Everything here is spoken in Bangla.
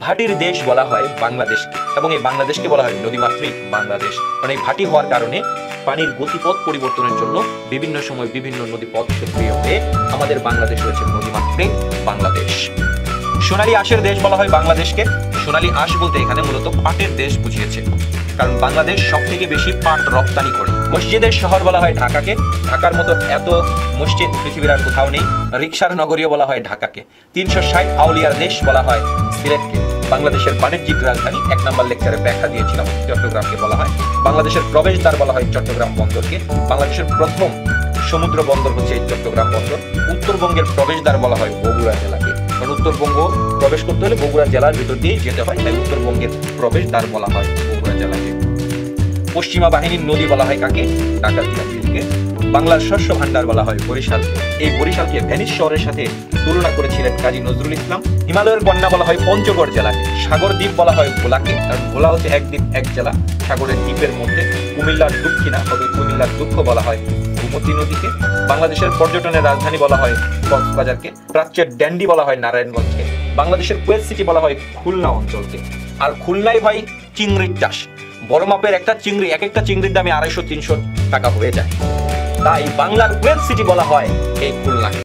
ভাটির দেশ বলা হয় বাংলাদেশকে, এবং এই বাংলাদেশকে বলা হয় নদীমাতৃক বাংলাদেশ। কারণ এই ভাটি হওয়ার কারণে পানির গতিপথ পরিবর্তনের জন্য বিভিন্ন সময় বিভিন্ন নদীপথ সক্রিয় হয়ে আমাদের বাংলাদেশ রয়েছে নদীমাতৃক বাংলাদেশ। সোনালী আঁশের দেশ বলা হয় বাংলাদেশকে। সোনালী আঁশ বলতে এখানে মূলত পাটের দেশ বুঝিয়েছে, কারণ বাংলাদেশ সব থেকে বেশি পাট রপ্তানি করে। মসজিদের শহর বলা হয় ঢাকাকে। ঢাকার মতো এত মসজিদ পৃথিবীর আর কোথাও নেই। রিকশার নগরীও বলা হয় ঢাকাকে। 360 আউলিয়ার দেশ বলা হয় সিলেটকে। বাংলাদেশের বাণিজ্যিক রাজধানী 1 নম্বর লেকচারে ব্যাখ্যা দিয়েছিলাম, চট্টগ্রামকে বলা হয়। বাংলাদেশের প্রবেশদ্বার বলা হয় চট্টগ্রাম বন্দরকে। বাংলাদেশের প্রথম সমুদ্র বন্দর হচ্ছে চট্টগ্রাম বন্দর। উত্তরবঙ্গের প্রবেশদ্বার বলা হয় বগুড়া জেলাকে, কারণ উত্তরবঙ্গ প্রবেশ করতে হলে বগুড়া জেলার ভিতর দিয়ে যেতে হয়, তাই উত্তরবঙ্গের প্রবেশদ্বার বলা হয় বগুড়া জেলাকে। পশ্চিমা বাহিনীর নদী বলা হয় কাকে? ডাকাতিয়া বিলকে। বাংলার শস্য ভান্ডার বলা হয় বরিশাল। এই বরিশালকে ভেনিস শহরের সাথে তুলনা করেছিলেন কাজী নজরুল ইসলাম। হিমালয়ের কন্যা বলা হয় পঞ্চগড় জেলাকে। সাগর দ্বীপ বলা হয় ভোলাকে, কারণ ভোলা হচ্ছে এক দ্বীপ এক জেলা সাগরের দ্বীপের মধ্যে। কুমিল্লার দক্ষিণা হবে কুমিল্লার দুঃখ বলা হয় গোমতী নদীকে। বাংলাদেশের পর্যটনের রাজধানী বলা হয় কক্সবাজারকে। প্রাচ্যের ড্যান্ডি বলা হয় নারায়ণগঞ্জকে। বাংলাদেশের কুয়েত সিটি বলা হয় খুলনা অঞ্চলকে। আর খুলনায় হয় চিংড়ির চাষ। বড় মাপের একটা চিংড়ি, এক একটা চিংড়ির দামে 250-300 টাকা হয়ে যায়, তাই বাংলার কুয়েত সিটি বলা হয় এই খুলনাকে।